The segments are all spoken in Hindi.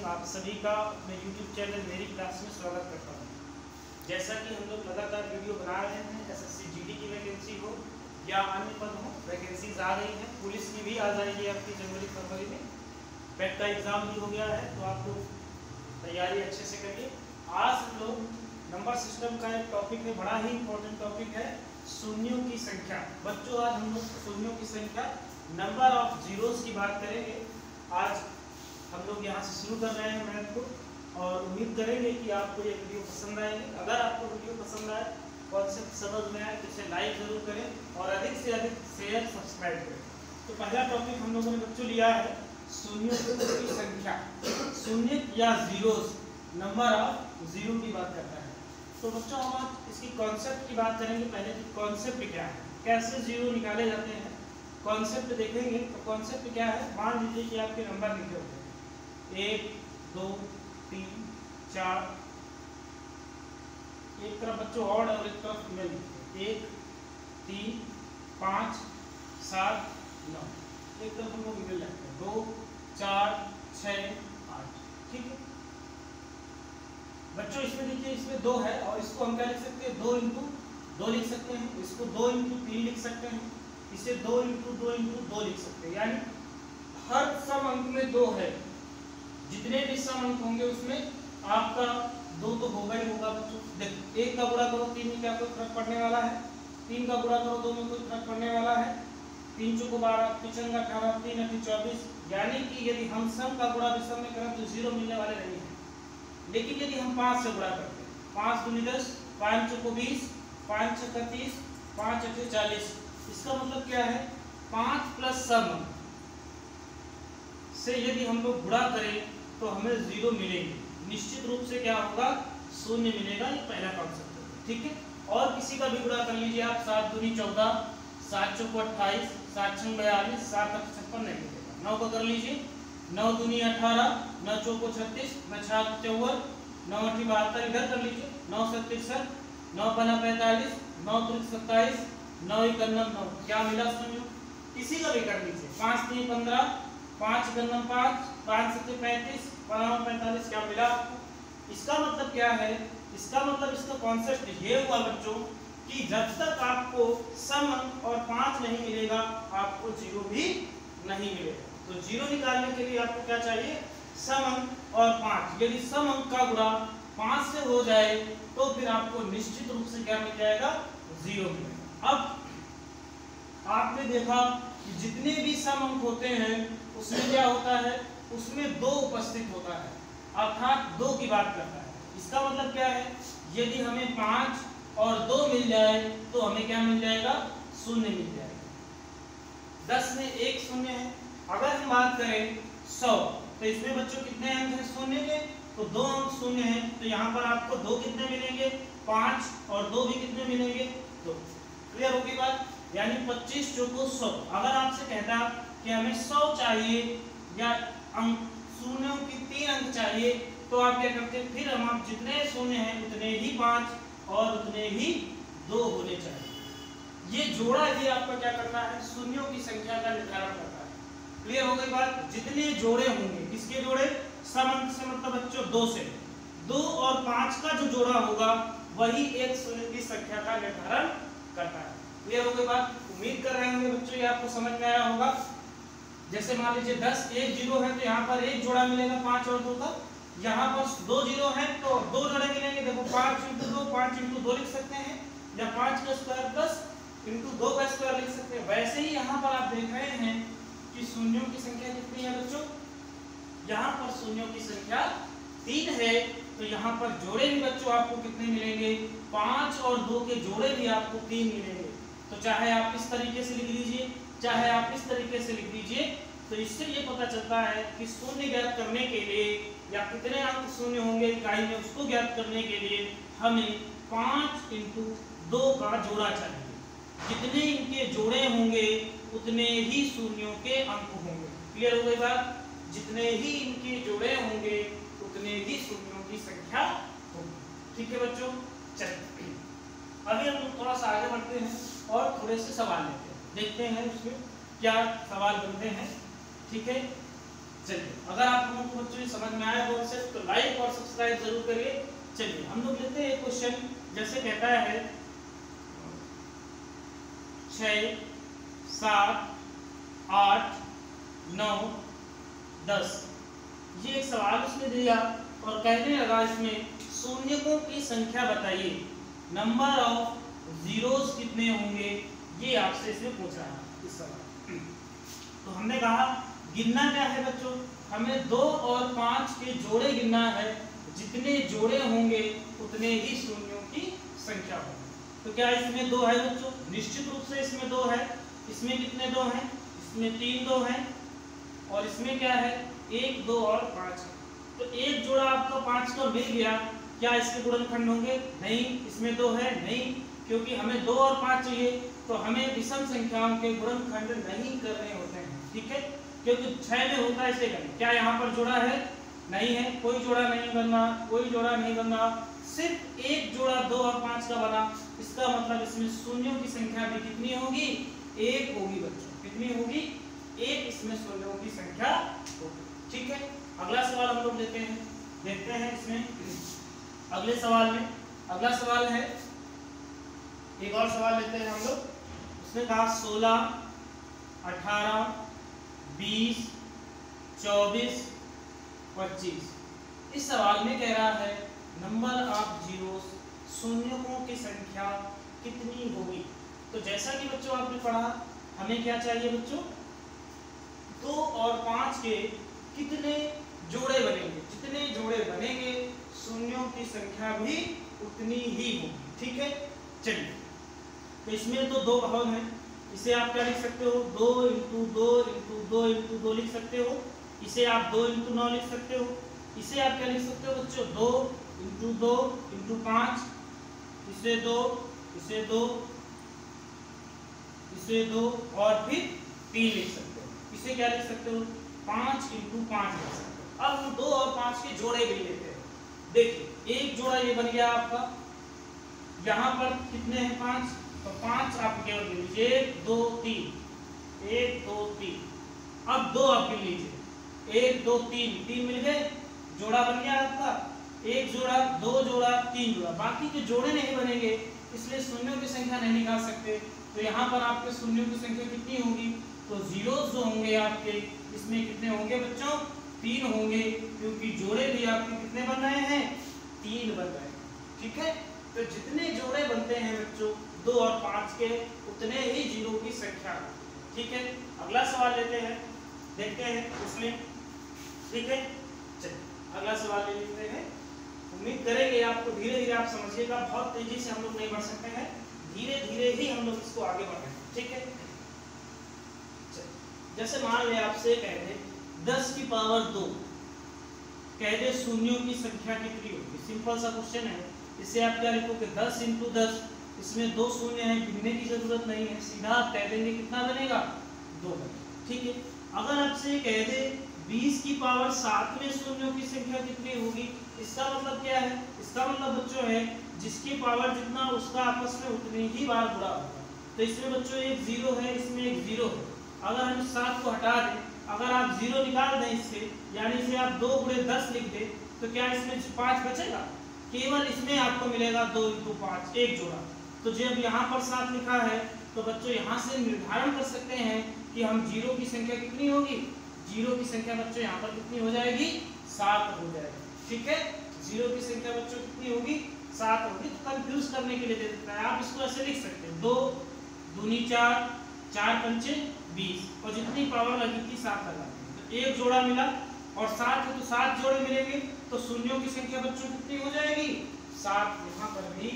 आप सभी का अपने YouTube चैनल मेरी क्लास में स्वागत करता हूँ। जैसा कि हम लोग लगातार वीडियो बना रहे हैं, SSC GD की वैकेंसी हो या अन्य पद हो, वैकेंसीज आ रही हैं। पुलिस की भी आ जाएगी आपकी जनवरी फरवरी में। पेट का एग्ज़ाम भी हो गया है, तो आप लोग तैयारी अच्छे से करिए। आज हम लोग नंबर सिस्टम का एक टॉपिक है, बड़ा ही इंपॉर्टेंट टॉपिक है, शून्यों की संख्या। बच्चों, आज हम लोग शून्यों की संख्या, नंबर ऑफ जीरोस की बात करेंगे। आज हम लोग यहाँ से शुरू कर रहे हैं मैथ को, और उम्मीद करेंगे कि आपको ये वीडियो पसंद आएगी। अगर आपको वीडियो पसंद आए, कॉन्सेप्ट समझ में आए, तो इसे लाइक जरूर करें और अधिक से अधिक शेयर सब्सक्राइब करें। तो पहला टॉपिक हम लोगों ने बच्चों लिया है शून्यों की संख्या। शून्य या जीरोस, नंबर ऑफ जीरो की बात करता है। तो बच्चों, हम आज इसकी कॉन्सेप्ट की बात करेंगे। पहले कि कॉन्सेप्ट क्या है, कैसे जीरो निकाले जाते हैं, कॉन्सेप्ट देखेंगे। तो कॉन्सेप्ट क्या है, मान लीजिए कि आपके नंबर लिखे होते हैं 1 2 3 4, एक तरफ बच्चों ऑड और एक तरफ इवन, 1 3 5 7 9, एक तरफ हम लोग इवन लिखते हैं 2 4 6 8। ठीक है बच्चों, इसमें देखिए, इसमें 2 है और इसको हम क्या लिख सकते हैं, 2 इंटू 2 लिख सकते हैं, इसको 2 इंटू 3 लिख सकते हैं, इसे 2 इंटू 2 इंटू 2 लिख सकते हैं। यानी हर सम अंक में 2 है। जितने भी सम अंक होंगे उसमें आपका 2 तो होगा ही होगा बच्चों। देखो, 1 का गुणा करो 3 में क्या कोई फर्क पड़ने वाला है, 3 का गुणा करो 2 में कोई फर्क पड़ने वाला है, 3 चौको 12, 3 18, 3 8 24। यानी कि यदि हम सम का गुणा विषम में करें तो 0 मिलने वाले नहीं है। लेकिन यदि हम 5 से गुणा करते हैं, 5 दूनी 10, 5 चौको 20, 5 छक्का 30, 5 अठे 40। इसका मतलब क्या है, 5 प्लस सम से यदि हम लोग गुणा करें तो हमें 0 मिलेंगे। निश्चित रूप से क्या होगा, शून्य मिलेगा। ये पहला कॉन्सेप्ट है। ठीक है, और किसी का भी गुणा कर लीजिए आप, 7 दूनी 14, 7 चौको 28, 7 छंग 42, 7 अठ 56 नहीं मिलेगा। 9 का कर लीजिए, 9 दूनी 18, 9 चौको 36, 9 छाक 54, 9 अठी 72, इधर कर लीजिए, 9 7 63, 9 पना 45, 9 त्रिक 27, 9 इकन्नम 9। क्या मिला समझो, किसी का भी कर लीजिए, 5 3 15, 5 इकन्नम 5, 5 7 35, 15 45। क्या मिला आपको। इसका मतलब क्या है, इसका मतलब इसका कॉन्सेप्ट ये हुआ बच्चों कि जब तक आपको सम अंक और 5 नहीं मिलेगा, आपको 0 भी नहीं मिलेगा। तो 0 निकालने के लिए आपको क्या चाहिए, सम अंक और 5। यदि सम अंक का गुणा 5 से हो जाए तो फिर आपको निश्चित रूप से क्या मिल जाएगा, 0 मिलेगा। अब आपने देखा कि जितने भी सम अंक होते हैं उसमें क्या होता है, उसमें 2 उपस्थित होता है, अर्थात 2 की बात करता है। इसका मतलब क्या है, यदि हमें 5 और 2 मिल जाए तो हमें क्या मिल जाएगा, शून्य मिल जाएगा। 10 में 1 शून्य है। अगर हम बात करें 100, तो इसमें बच्चों कितने अंक हैं शून्य के, तो 2 अंक शून्य हैं। तो यहाँ पर आपको 2 कितने मिलेंगे, 5 और 2 भी कितने मिलेंगे, 2। क्लियर होगी बात। यानी 25 चौको 100। अगर आपसे कहता कि हमें 100 चाहिए या अंक शून्यों की 3 अंक चाहिए, तो आप क्या करते हैं, फिर हम आप जितने शून्य हैं उतने ही 5 और उतने ही 2 होने चाहिए। ये जोड़ा ही आपका क्या करता है, शून्यों की संख्या का निर्धारण करता है। क्लियर हो गई बात। जितने जोड़े होंगे, किसके जोड़े, सम अंक से मतलब बच्चों 2 से, 2 और 5 का जो जोड़ा होगा वही एक शून्य की संख्या का निर्धारण करता है। क्लियर हो गई बात। उम्मीद कर रहे होंगे बच्चों ये आपको समझ में आया होगा। जैसे मान लीजिए 10 1 0 है, तो यहाँ पर एक जोड़ा मिलेगा 5 और 2 का। यहाँ पर 2 0 है तो 2 जोड़े मिलेंगे। देखो 5 इंटू 2, 5 इंटू 2 लिख सकते हैं, या 5 का स्क्वायर प्लस इंटू 2 का स्क्वायर लिख सकते हैं। वैसे ही यहाँ पर आप देख रहे हैं कि शून्यों की संख्या कितनी है बच्चों, यहाँ पर शून्यों की संख्या 3 है। तो यहाँ पर जोड़े भी बच्चों आपको कितने मिलेंगे, 5 और 2 के जोड़े भी आपको 3 मिलेंगे। तो चाहे आप इस तरीके से लिख लीजिए, चाहे आप इस तरीके से लिख दीजिए। तो इससे ये पता चलता है कि शून्य ज्ञात करने के लिए, या कितने अंक शून्य होंगे इकाई में, उसको ज्ञात करने के लिए हमें 5 इंटू 2 का जोड़ा चाहिए। जितने इनके जोड़े होंगे उतने ही शून्यों के अंक होंगे। क्लियर हो गई बात। जितने ही इनके जोड़े होंगे उतने ही शून्यों की संख्या होगी। ठीक है बच्चों, चलिए अभी हम लोग थोड़ा सा आगे बढ़ते हैं और थोड़े से सवाल लेते हैं, देखते हैं उसमें क्या सवाल बनते हैं। ठीक है, चलिए, अगर आप लोगों को बच्चों समझ में आया कॉन्सेप्ट तो लाइक और सब्सक्राइब जरूर करिए। चलिए हम लोग लेते हैं एक क्वेश्चन, जैसे कहता है 6 7 8 9 10, ये एक सवाल उसने दिया और कहने लगा इसमें शून्यकों की संख्या बताइए, नंबर ऑफ जीरोस कितने होंगे, ये आपसे इसमें पूछ रहा है इस सवाल। तो हमने कहा गिनना क्या है बच्चों, हमें 2 और 5 के जोड़े गिनना है, जितने जोड़े होंगे उतने ही शून्यों की संख्या होगी। तो क्या इसमें 2 है बच्चों, निश्चित रूप से इसमें 2 है। इसमें कितने 2 हैं, इसमें 3 2 हैं और इसमें क्या है 1 2 और 5 है। तो एक जोड़ा आपका 5 का मिल गया, क्या इसके गुणनखंड होंगे, नहीं। इसमें 2 है, नहीं, क्योंकि हमें 2 और 5 चाहिए, तो हमें विषम संख्याओं के गुणनखंड नहीं करने होते हैं, ठीक है, क्योंकि 6 में होता है इसे करें। क्या यहाँ पर जोड़ा है, नहीं है, कोई जोड़ा नहीं बनना, कोई जोड़ा नहीं बनना, सिर्फ एक जोड़ा 2 और 5 का बना। इसका मतलब इसमें शून्यों की संख्या भी कितनी होगी, 1 होगी बच्चों, कितनी होगी, 1 इसमें शून्यों की संख्या होगी, ठीक है। अगला सवाल हम लोग लेते हैं, देखते हैं इसमें अगले सवाल में। अगला सवाल है, एक और सवाल लेते हैं हम लोग। उसने कहा 16 18 20 24 25। इस सवाल में कह रहा है नंबर ऑफ जीरोस, शून्यकों की संख्या कितनी होगी। तो जैसा कि बच्चों आपने पढ़ा, हमें क्या चाहिए बच्चों, 2 और 5 के कितने जोड़े बनेंगे, जितने जोड़े बनेंगे शून्यों की संख्या भी उतनी ही होगी, ठीक है। चलिए, तो इसमें तो 2 भाग हैं, इसे आप क्या लिख सकते हो, 2 × 2 × 2 × 2 लिख सकते हो। इसे आप 2 × 9 लिख सकते हो। इसे आप क्या लिख सकते हो बच्चों, 2 × 2 × 5, इसे 2, इसे 2, इसे 2 और फिर 3 लिख सकते हो। इसे क्या लिख सकते हो, 5 × 5 लिख सकते हो। अब हम 2 और 5 के जोड़े भी लेते हैं। देखिए, एक जोड़ा ये बन गया आपका, यहाँ पर कितने हैं 5, तो 5 आप केवल गिन लीजिए, 1 2 3, 1 2 3। अब 2 आप गिन लीजिए, 1 2 3, 3 मिल गए, जोड़ा बन गया आपका, 1 जोड़ा 2 जोड़ा 3 जोड़ा, बाकी के जोड़े नहीं बनेंगे, इसलिए शून्यों की संख्या नहीं निकाल सकते। तो यहाँ पर आपके शून्यों की संख्या कितनी होगी, तो जीरोस जो होंगे आपके, इसमें कितने होंगे बच्चों, 3 होंगे, क्योंकि जोड़े भी आपके कितने बन रहे हैं, 3 बन रहे हैं, ठीक है। तो जितने जोड़े बनते हैं बच्चों 2 और 5 के, उतने ही जीरो की संख्या, ठीक है। अगला सवाल लेते हैं, देखते हैं उसमें, ठीक है। चलिए अगला सवाल ले लेते हैं। उम्मीद करेंगे आपको धीरे धीरे आप समझिएगा, बहुत तेजी से हम लोग नहीं बढ़ सकते हैं, धीरे धीरे ही हम लोग इसको आगे बढ़ाएं, ठीक है। जैसे मान ले आपसे कह दे 10 की पावर 2, कह दे शून्यों की संख्या कितनी होगी। सिंपल सा क्वेश्चन है, इसे आप क्या लिखोगे, 10 × 10, इसमें 2 शून्य है, गिनने की जरूरत नहीं है, सीधा आप कह देंगे कितना बनेगा, 2 बनेगा, ठीक है। अगर आपसे कह दे 20 की पावर 7 में शून्यों की संख्या कितनी होगी, इसका मतलब क्या है, इसका मतलब बच्चों है जिसकी पावर जितना उसका आपस में उतनी ही बार गुणा होगा। तो इसमें बच्चों एक 0 है, इसमें एक 0 है, अगर हम 7 को हटा दें, अगर आप 0 निकाल दें इससे, यानी इसे आप 2 × 10 लिख दें, तो क्या इसमें 5 बचेगा, केवल इसमें आपको मिलेगा 2 × 5, एक जोड़ा। तो जब यहाँ पर 7 लिखा है, तो बच्चों यहाँ से निर्धारण कर सकते हैं कि हम जीरो की संख्या कितनी होगी, जीरो की संख्या बच्चों यहाँ पर कितनी हो जाएगी, 7 हो जाएगी, ठीक है। जीरो की संख्या बच्चों कितनी होगी, 7 होगी। तो कंफ्यूज करने के लिए दे देता है, आप इसको ऐसे लिख सकते हैं, 2 दूनी 4, 4 पंचे 20, और जितनी पावर लगी थी 7 लगा दी, तो एक जोड़ा मिला, और 7 है तो 7 जोड़े मिलेंगे, तो शून्यों की संख्या बच्चों कितनी हो जाएगी, 7। यहाँ पर भी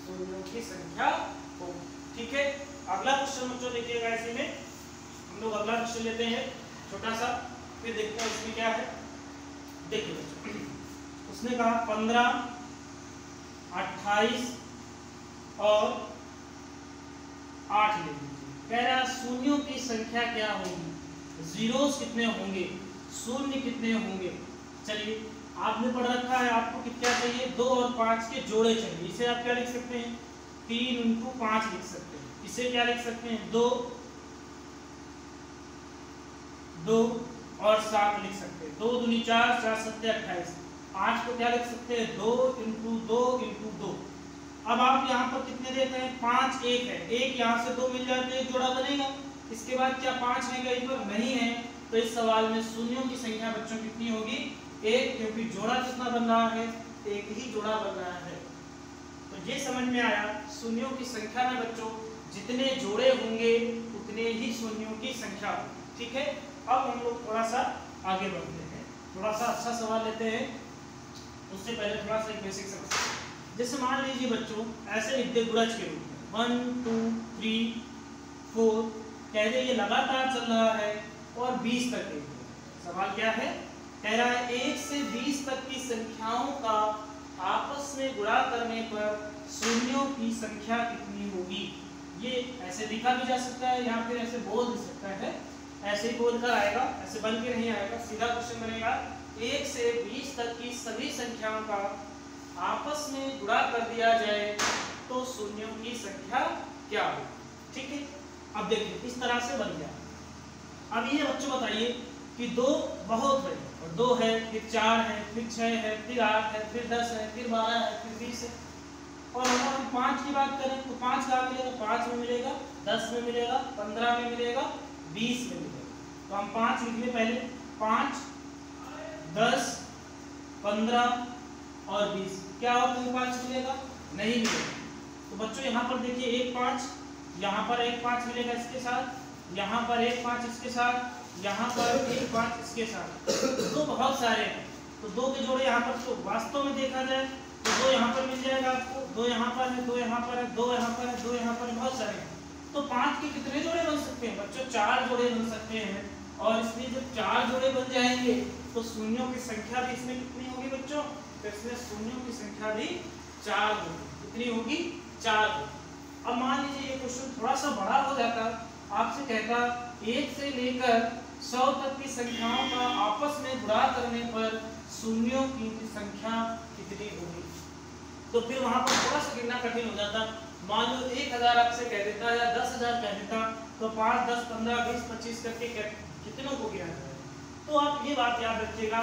शून्यों की संख्या होगी, ठीक है। अगला क्वेश्चन बच्चों देखिएगा, ऐसे में हम लोग अगला क्वेश्चन लेते हैं छोटा सा, फिर देखते हैं इसमें क्या है। देखिए बच्चों, उसने कहा 15 28 और 8 ले लीजिए, कह रहा शून्यों की संख्या क्या होगी, जीरोस कितने होंगे, शून्य कितने होंगे। चलिए आपने पढ़ रखा है, आपको क्या चाहिए, 2 और 5 के जोड़े चाहिए। इसे आप क्या लिख सकते हैं, 3 × 5 लिख सकते हैं। इसे क्या लिख सकते हैं, 2 2 और 7 लिख सकते हैं। 2 दूनी 4, 4 सत्ते 28। 8 को क्या लिख सकते हैं 2 इंटू 2 इंटू 2। अब आप यहाँ पर कितने देते हैं 5 1 है, एक यहाँ से 2 मिल जाए तो एक जोड़ा बनेगा। इसके बाद क्या 5 है कहीं पर नहीं है, तो इस सवाल में शून्यों की संख्या बच्चों कितनी होगी 1, क्योंकि जोड़ा कितना बन रहा है एक ही जोड़ा बन रहा है। तो ये समझ में आया शून्यों की संख्या में बच्चों जितने जोड़े होंगे उतने ही शून्यों की संख्या होगी। ठीक है, अब हम लोग थोड़ा सा आगे बढ़ते हैं, थोड़ा सा अच्छा सवाल लेते हैं। उससे पहले थोड़ा सा एक बेसिक समझते हैं। जैसे मान लीजिए बच्चों ऐसे लिख दे गुणज के रूप में 1 2 3 4, कह दे ये लगातार चल रहा है और 20 तक है। सवाल क्या है, कह रहा है 1 से 20 तक की संख्याओं का आपस में गुणा करने पर शून्यों की संख्या कितनी होगी। ये ऐसे लिखा भी जा सकता है या फिर ऐसे बोल भी सकता है, ऐसे ही बोलकर आएगा, ऐसे बन के नहीं आएगा। सीधा क्वेश्चन बनेगा 1 से 20 तक की सभी संख्याओं का आपस में गुणा कर दिया जाए तो शून्यों की संख्या क्या होगी। ठीक है, अब देखिए इस तरह से बन गया। अब ये बच्चों बताइए कि 2 बहुत है और 2 है, फिर 4 है, फिर 6 है, फिर 8 है, फिर 10 है, फिर 12 है, फिर 20 है। और अगर हम 5 की बात करें तो 5 का मिलेगा 5 में मिलेगा, 10 में मिलेगा, 15 में मिलेगा, 20 में मिलेगा। तो हम 5 लिख लें पहले, 5 10 15 और 20। क्या होगा 5 मिलेगा नहीं मिलेगा। तो बच्चों यहाँ पर देखिए 1 5, यहाँ पर 1 5 मिलेगा इसके साथ, यहाँ पर 1 5 इसके साथ, यहाँ पर 1 5 इसके साथ। तो बहुत सारे हैं, तो 2 के जोड़े यहाँ पर तो वास्तव में देखा जाए तो 2 यहाँ पर मिल जाएगा आपको, 2 यहाँ पर है, 2 यहाँ पर है, 2 यहाँ पर है, 2 यहाँ पर, बहुत सारे हैं। तो 5 के कितने जोड़े बन सकते हैं बच्चों 4 जोड़े बन सकते हैं। और इसलिए जब 4 जोड़े बन जाएंगे तो शून्यों की संख्या भी इसमें कितनी होगी बच्चों, तो इसमें शून्यों की संख्या भी 4 होगी। कितनी होगी 4 होगी। अब मान लीजिए ये क्वेश्चन थोड़ा सा बड़ा हो जाता, आपसे कहता 1 से लेकर 100 तक की संख्याओं का आपस में गुणा करने पर शून्यों की संख्या कितनी होगी। तो फिर वहां पर थोड़ा सा गिनना कठिन हो जाता। मान लो 1000 आपसे कह देता या 10,000 कह देता, तो 5 10 15 20 25 करके कितनों को गिना जाए। तो आप ये बात याद रखिएगा,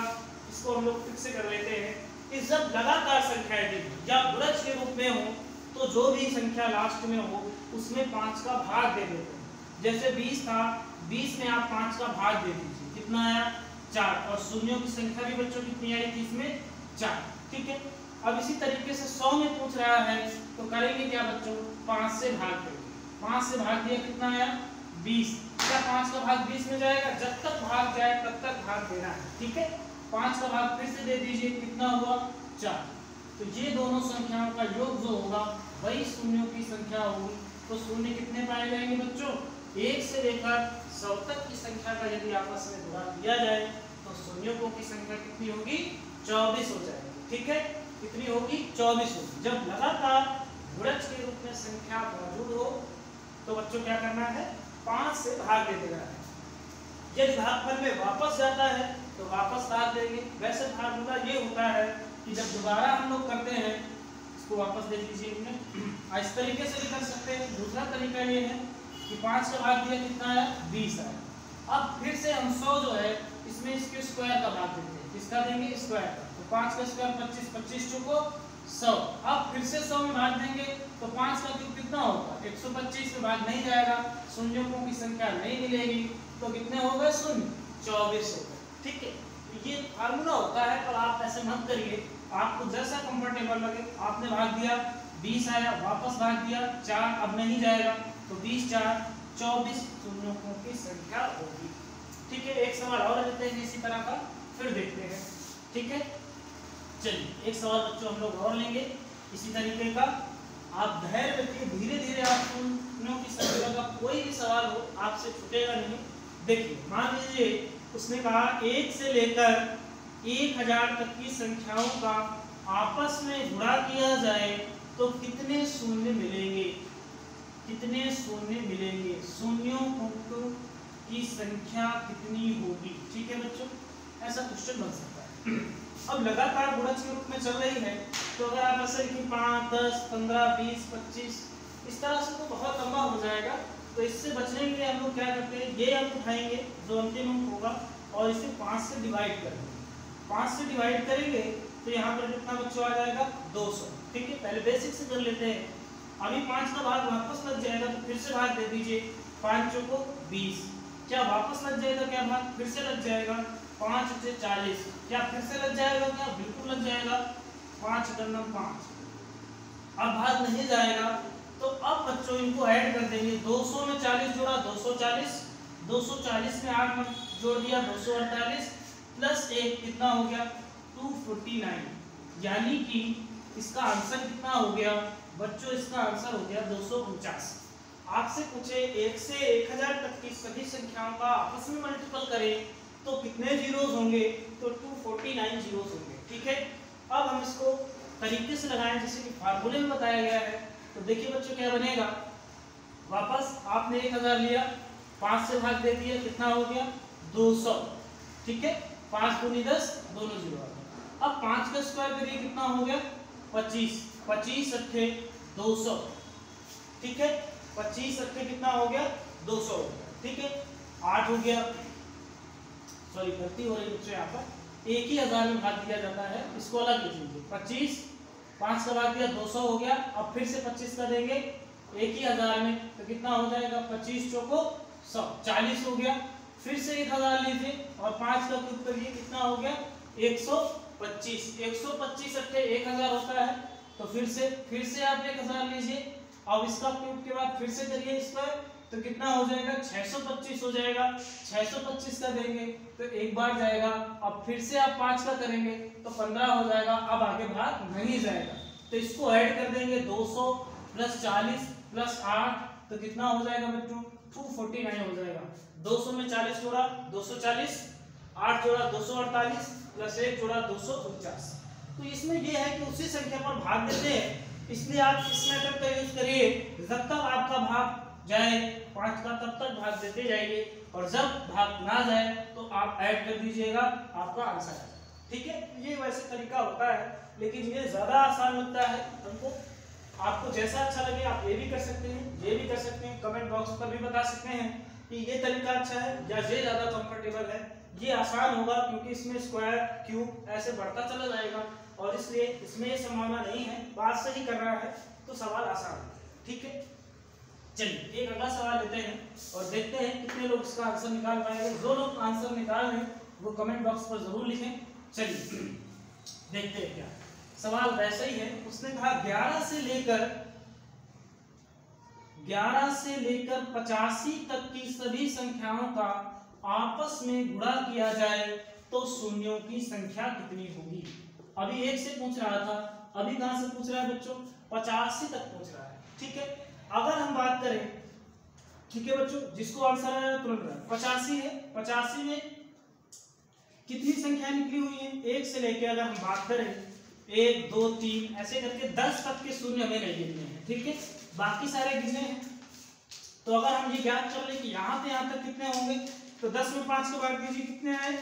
इसको हम लोग फिर से कर लेते हैं कि जब लगातार संख्याएं दी या गुणज के रूप में हो तो जो भी संख्या लास्ट में हो उसमें 5 का भाग दे देते हैं। जैसे 20 था, 20 में आप 5 का भाग दे दीजिए, कितना आया 4। और शून्यों की संख्या भी बच्चों कितनी आई थी इसमें 4। ठीक है, अब इसी तरीके से 100 में पूछ रहा है तो करेंगे क्या बच्चों 5 से भाग देंगे। 5 से भाग दिया कितना आया 20। क्या 5 का भाग 20 में जाएगा, जब तक भाग जाए तब तक भाग देना है। ठीक है, 5 का भाग फिर से दे दीजिए, कितना हुआ 4। तो ये दोनों संख्याओं का योग जो होगा वही शून्यों की संख्या होगी। तो शून्य कितने पाए जाएंगे बच्चों 1 से लेकर 100 तक की संख्या का यदि आपस में गुणा किया जाए तो शून्यों की संख्या कितनी होगी 24 हो जाएगी। ठीक है, कितनी होगी 24 होगी। जब लगातार गुणज के रूप में संख्या मौजूद हो तो बच्चों क्या करना है 5 से भाग दे देना है। यदि भागफल में वापस जाता है तो वापस भाग देंगे। वैसे फार्मूला ये होता है कि जब दोबारा हम लोग करते हैं, इसको वापस दे दीजिए हमने, इस तरीके से भी कर सकते हैं। दूसरा तरीका ये है कि 5 का भाग दिया कितना आया 20 आया। अब फिर से हम 100 जो है इसमें इसके स्क्वायर का भाग देते हैं। किसका देंगे स्क्वायर का, तो 5 का स्क्वायर 25, 25 चुको 100। अब फिर से 100 में भाग देंगे तो 5 का क्यूब कितना होगा 125 में भाग नहीं जाएगा, शून्यों की संख्या नहीं मिलेगी, तो कितने हो गए शून्य 24 हो गए। ठीक है, ये फार्मूला होता है, पर आप ऐसे मत करिए, आपको जैसा कंफर्टेबल लगे। आपने भाग दिया 20 आया, वापस भाग दिया 4, अब नहीं जाएगा तो 20 4 24 शून्यों की संख्या होगी। ठीक है, एक सवाल और लेते हैं इसी तरह का, फिर देखते हैं। ठीक है, चलिए एक सवाल बच्चों हम लोग और लेंगे इसी तरीके का। आप धैर्य रखिए, धीरे धीरे आप शून्यों की संख्या का कोई भी सवाल हो आपसे छूटेगा नहीं। देखिए मान लीजिए उसने कहा 1 से लेकर 1000 तक की संख्याओं का आपस में गुणा किया जाए तो कितने शून्य मिलेंगे, कितने शून्य मिलेंगे, शून्यों की संख्या कितनी होगी। ठीक है बच्चों, ऐसा क्वेश्चन बन सकता है। अब लगातार गुणज के रूप में चल रही है तो अगर आप ऐसे कि 5 10 15 20 25 इस तरह से तो बहुत लंबा हो जाएगा। तो इससे बचने के लिए हम लोग क्या करते हैं, ये अंक उठाएंगे जो अंतिम अंक होगा और इसे 5 से डिवाइड करेंगे। 5 से डिवाइड करेंगे तो यहाँ पर कितना बच्चों आ जाएगा 200। ठीक है, पहले बेसिक से कर लेते हैं। अभी 5 का भाग वापस लग जाएगा तो फिर से भाग दे दीजिए, 5 चौको 20, क्या वापस लग जाएगा, क्या भाग फिर से लग जाएगा, 5 से 40, क्या फिर से लग जाएगा, क्या बिल्कुल लग जाएगा, 5 गन्नम 5। अब भाग नहीं जाएगा तो अब बच्चों इनको ऐड कर देंगे। 200 में 40 जोड़ा 240, 240 में 8 जोड़ दिया 248 प्लस 1 कितना हो गया 249, यानी कि इसका आंसर कितना हो गया बच्चों, इसका आंसर हो गया 249। आपसे पूछे 1 से 1000 तक की सभी संख्याओं का आपस में मल्टीपल करें तो कितने जीरोस होंगे, तो 249 जीरोस होंगे। ठीक है, अब हम इसको तरीके से लगाएं जैसे कि फार्मूले में बताया गया है। तो देखिए बच्चों क्या बनेगा, वापस आपने 1000 लिया, 5 से भाग दे दिया, कितना हो गया 200। ठीक है, 5 दूनी 10, दोनों जीरो आ गए। अब 5 का स्क्वायर करिए, कितना हो गया 25, 25 अट्ठे 200। ठीक है, 25 अट्ठे कितना हो गया 200 हो गया। ठीक है, 8 हो गया, सॉरी गलती हो रही बच्चों, यहाँ पर एक ही 1000 में भाग दिया जाता है, इसको अलग लिख लीजिए। 25, 5 का भाग दिया 200 हो गया। अब फिर से 25 का देंगे एक ही 1000 में तो कितना हो जाएगा 25 चौको 100, 40 हो गया। फिर से 1000 लीजिए और 5 का क्यूब करिए, कितना हो गया 125, 125 अट्ठे 1000 होता है। तो फिर से आप 1000 लीजिए, अब इसका क्यूब के बाद फिर से करिए इस पर, तो कितना हो जाएगा 625 हो जाएगा। 625 का देंगे तो एक बार जाएगा, अब फिर से आप 5 का करेंगे तो 15 हो जाएगा। अब आगे भाग नहीं जाएगा तो इसको ऐड कर देंगे, 200 प्लस 40 प्लस 8 तो कितना हो जाएगा बच्चों 249 हो जाएगा। 200 में 40 जोड़ा 240, 8 जोड़ा 248 प्लस 1 जोड़ा 249। तो इसमें यह है कि उसी संख्या पर भाग देते हैं, इसलिए आप इस मेथड का यूज करिए। जब तक आपका भाग जाए 5 का तब तक भाग देते जाइए, और जब भाग ना जाए तो आप ऐड कर दीजिएगा, आपका आंसर है। ठीक है, ये वैसे तरीका होता है लेकिन ये ज्यादा आसान लगता है हमको। आपको जैसा अच्छा लगे आप ये भी कर सकते हैं, ये भी कर सकते हैं। कमेंट बॉक्स पर भी बता सकते हैं कि ये तरीका अच्छा है या ये ज्यादा कंफर्टेबल है। ये आसान होगा क्योंकि इसमें स्क्वायर क्यूब ऐसे बढ़ता चला जाएगा और इसलिए इसमें ये संभावना नहीं है। बात सही कर रहा है तो सवाल आसान है। ठीक है, चलिए एक अगला सवाल लेते हैं और देखते हैं कितने लोग इसका आंसर निकाल पाएंगे। जो लोग आंसर निकाल रहे हैं वो कमेंट बॉक्स पर जरूर लिखें। चलिए देखते हैं क्या सवाल वैसा ही है। उसने कहा 11 से लेकर 85 तक की सभी संख्याओं का आपस में गुणा किया जाए तो शून्यों की संख्या कितनी होगी। अभी 1 से पूछ रहा था, अभी कहां से पूछ रहा है बच्चों 85 तक पूछ रहा है। ठीक है, अगर हम बात करें, ठीक है बच्चों, जिसको आंसर आया तुरंत 85 है, 85 में कितनी संख्या निकली हुई है 1 से लेकर, अगर हम बात करें 1 2 3 ऐसे करके 10 तक के शून्य हमें नहीं गिनने हैं। ठीक है, बाकी सारे गिने हैं। तो अगर हम ये ज्ञात कर ले कि यहाँ से यहाँ तक कितने होंगे तो 10 में 5 का भाग दीजिए, कितने आए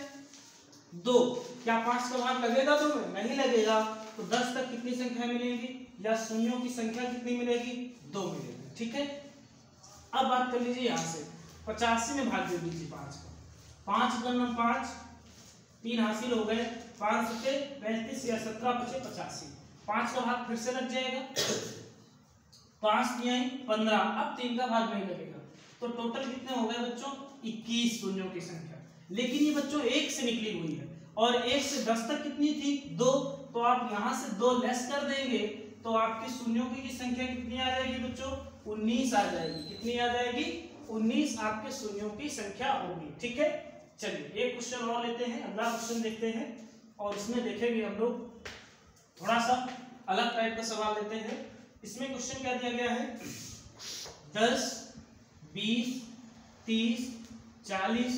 2। क्या 5 का भाग लगेगा 2 में? नहीं लगेगा। तो 10 तक कितनी संख्या मिलेगी या शून्यों की संख्या कितनी मिलेगी 2 मिलेगी। ठीक है, अब बात कर लीजिए यहाँ से 85 में भाग दे दीजिए 5 को, 5 गन्नम 5, 3 हासिल हो गए, 5 से 35 या 17 बचे 85। 5 का भाग फिर से लग जाएगा, 5 तिहाई 15, अब 3 का भाग नहीं लगेगा। तो टोटल कितने हो गए बच्चों 21 शून्यों की संख्या। लेकिन ये बच्चों 1 से निकली हुई है और 1 से 10 तक कितनी थी 2, तो आप यहाँ से 2 लेस कर देंगे तो आपकी शून्यों की संख्या कितनी आ जाएगी बच्चों 19 आ जाएगी। कितनी आ जाएगी 19 आपके शून्यों की संख्या होगी। ठीक है, चलिए एक क्वेश्चन और लेते हैं, अगला क्वेश्चन देखते हैं और इसमें देखेंगे हम लोग थोड़ा सा अलग टाइप का सवाल लेते हैं। इसमें क्वेश्चन क्या दिया गया है 10 20 30 40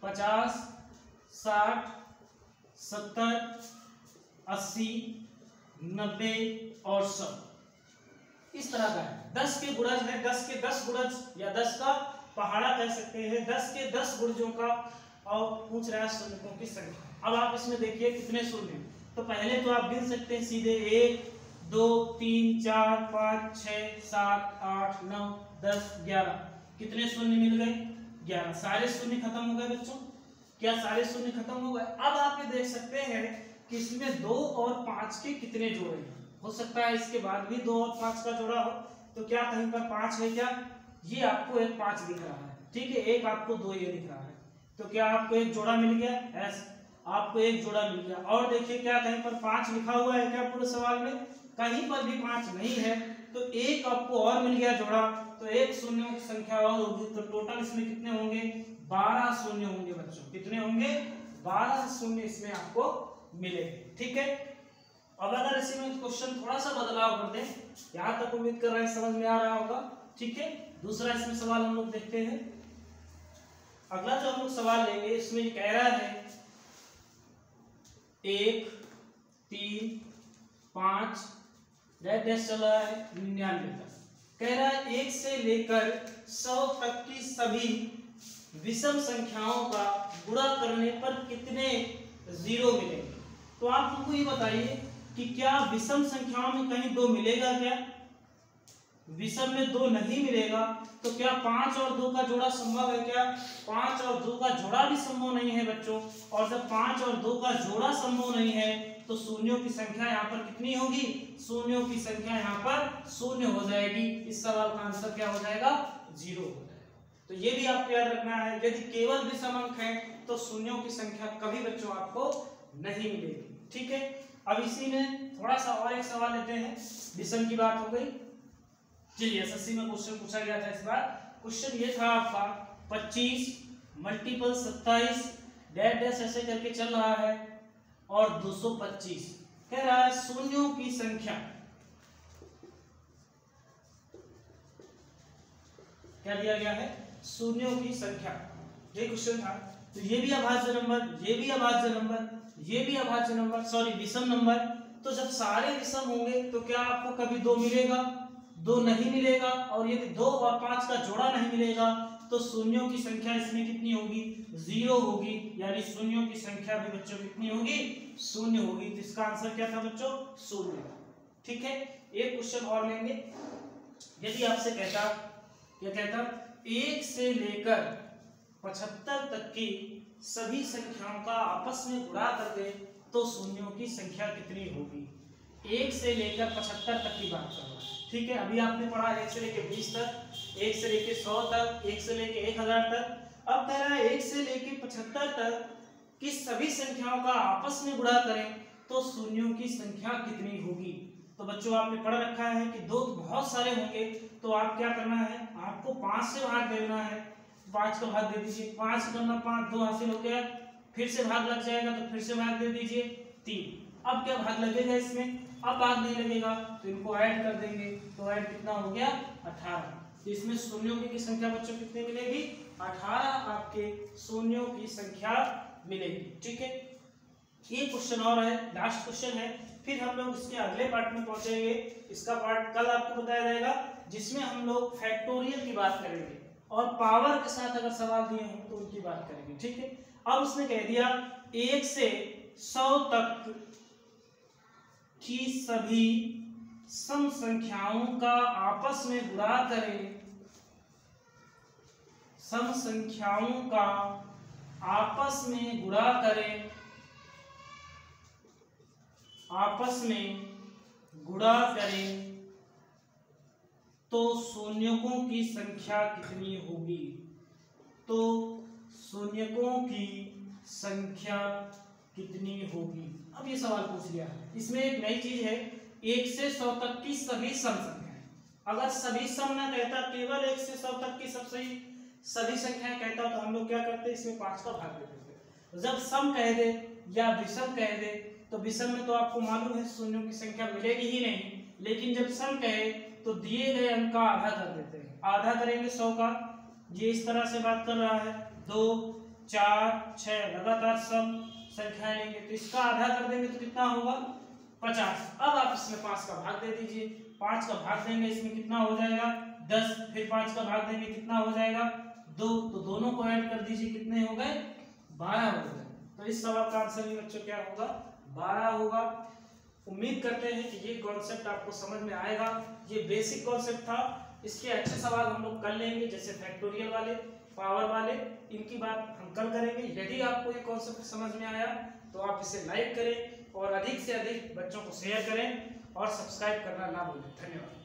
50 60 70 80 90 और 100 इस तरह का है। 10 के गुणज है, 10 के 10 गुणज या 10 का पहाड़ा कह सकते हैं, 10 के 10 गुणजों का, और पूछ रहा है शून्यों की संख्या। अब आप इसमें देखिए कितने शून्य, तो पहले तो आप गिन सकते हैं सीधे 1 2 3 4 5 6 7 8 9 10 11। कितने शून्य मिल गए 11, सारे शून्य खत्म हो गए बच्चों। क्या सारे शून्य खत्म हो गए? अब आप ये देख सकते हैं कि इसमें 2 और 5 के कितने जोड़े हैं। हो सकता है इसके बाद भी 2 और 5 का जोड़ा हो, तो क्या कहीं पर 5 है क्या? ये आपको एक 5 दिख रहा है, ठीक है, एक आपको 2 ये दिख रहा है, तो क्या आपको एक जोड़ा मिल गया? यस, आपको एक जोड़ा मिल गया। और देखिए क्या कहीं पर 5 लिखा हुआ है क्या पूरे सवाल में? कहीं पर भी 5 नहीं है, तो एक आपको और मिल गया जोड़ा, तो एक शून्यों की संख्या और होगी, तो टोटल इसमें कितने होंगे? 12 शून्य होंगे बच्चों। कितने होंगे? 12 शून्य इसमें आपको मिलेंगे, ठीक है। अब अगर इसमें क्वेश्चन थोड़ा सा बदलाव कर दें, यहाँ तक उम्मीद कर रहे हैं समझ में आ रहा होगा, ठीक है। दूसरा इसमें सवाल हम लोग देखते हैं। अगला जो हम लोग सवाल लेंगे इसमें कह रहा है 1, 3, 5 डैश चल रहा है 99 तक। कह रहा है 1 से लेकर 100 तक की सभी विषम संख्याओं का गुणा करने पर कितने जीरो मिलेंगे। तो आप हमको ये बताइए कि क्या विषम संख्याओं में कहीं 2 मिलेगा? क्या विषम में 2 नहीं मिलेगा, तो क्या 5 और 2 का जोड़ा संभव है? क्या 5 और 2 का जोड़ा भी संभव नहीं है बच्चों। और जब 5 और 2 का जोड़ा संभव नहीं है तो शून्यों की संख्या यहाँ पर कितनी होगी? शून्यों की संख्या यहाँ पर शून्य हो जाएगी। इस सवाल का आंसर क्या हो जाएगा? 0 हो जाएगा। तो ये भी आपको याद रखना है, यदि केवल विषम अंक है तो शून्यों की संख्या कभी बच्चों आपको नहीं मिलेगी, ठीक है। अब इसी में थोड़ा सा और एक सवाल लेते हैं। विषम की बात हो गई, चलिए एसएससी में क्वेश्चन पूछा गया था इस बार। क्वेश्चन ये था आपका 25 मल्टीपल 27 डैश डैश ऐसे करके चल रहा है और 225 कह रहा है शून्यों की संख्या। क्या दिया गया है? शून्यों की संख्या। ये क्वेश्चन था। तो ये भी अभाज्य नंबर, ये भी अभाज्य नंबर, ये भी अभाज्य नंबर, सॉरी विषम नंबर। तो जब सारे विषम होंगे तो क्या आपको कभी 2 मिलेगा? 2 नहीं मिलेगा। और यदि 2 और 5 का जोड़ा नहीं मिलेगा तो शून्यों की संख्या इसमें कितनी होगी? 0 होगी। यानी शून्यों की संख्या भी बच्चों कितनी होगी? 0 होगी। तो इसका आंसर क्या था बच्चों? 0, ठीक है। एक क्वेश्चन और लेंगे। यदि आपसे कहता, क्या कहता, 1 से लेकर 75 तक की सभी संख्याओं का आपस में गुणा कर दे तो शून्यों की संख्या कितनी होगी? 1 से लेकर 75 तक की बात कर रहा है, ठीक है। अभी आपने पढ़ा 1 से लेकर 20 तक, 1 से लेकर 100 तक, 1 से लेकर 1000 तक। अब कह रहा है 1 से लेकर 75 तक की सभी संख्याओं का आपस में गुणा करें तो शून्यों की संख्या कितनी होगी। तो बच्चों आपने पढ़ रखा है कि 2 बहुत सारे होंगे, तो आप क्या करना है? आपको 5 से भाग देना है। 5 का भाग दे दीजिए, 5 करना 5, 2 हासिल हो गया। फिर से भाग लग जाएगा तो फिर से भाग दे दीजिए 3। अब क्या भाग लगेगा इसमें? अब भाग नहीं लगेगा तो इनको ऐड कर देंगे, तो ऐड कितना हो गया? 18। तो इसमें शून्यों की संख्या बच्चों कितनी मिलेगी? 18 आपके शून्यों की संख्या मिलेगी, ठीक है। ये क्वेश्चन और है, लास्ट क्वेश्चन है, फिर हम लोग इसके अगले पार्ट में पहुंचेंगे। इसका पार्ट कल आपको बताया जाएगा, जिसमें हम लोग फैक्टोरियल की बात करेंगे और पावर के साथ अगर सवाल दिए हों तो उनकी बात करेंगे, ठीक है। अब उसने कह दिया 1 से 100 तक की सभी सम संख्याओं का आपस में गुणा करें, सम संख्याओं का आपस में गुणा करें, आपस में गुणा करें तो शून्यकों की संख्या कितनी होगी? तो शून्यकों की संख्या कितनी होगी? अब ये सवाल पूछ लिया है। इसमें एक नई चीज है, 1 से 100 तक की सभी सम संख्याएं। अगर सभी सम ना कहता, केवल 1 से 100 तक की सभी संख्याएं कहता तो हम लोग क्या करते? इसमें 5 का भाग देते थे। जब सम कह दे या विषम कह दे तो विषम में तो आपको मालूम है शून्यों की संख्या मिलेगी ही नहीं, लेकिन जब सम कहे तो दिए गए अंक का आधा कर देते हैं। आधा करेंगे 100 का, ये इस तरह से बात कर रहा है, 2, 4, 6 लगातार सम संख्याएं लेंगे तो इसका आधा कर देंगे तो कितना होगा? 50। अब आप इसमें 5 का भाग दे दीजिए, 5 का भाग देंगे इसमें कितना हो जाएगा? 10। फिर 5 का भाग देंगे कितना हो जाएगा? 2। तो दोनों को ऐड कर दीजिए, कितने हो गए? 12 हो गए। तो इस सवाल का आंसर भी बच्चों क्या होगा? 12 होगा। उम्मीद करते हैं कि ये कॉन्सेप्ट आपको समझ में आएगा। ये बेसिक कॉन्सेप्ट था, इसके अच्छे सवाल हम लोग कर लेंगे, जैसे फैक्टोरियल वाले। पावर वाले, इनकी बात हम कल करेंगे। यदि आपको ये कॉन्सेप्ट समझ में आया तो आप इसे लाइक करें और अधिक से अधिक बच्चों को शेयर करें और सब्सक्राइब करना ना भूलें। धन्यवाद।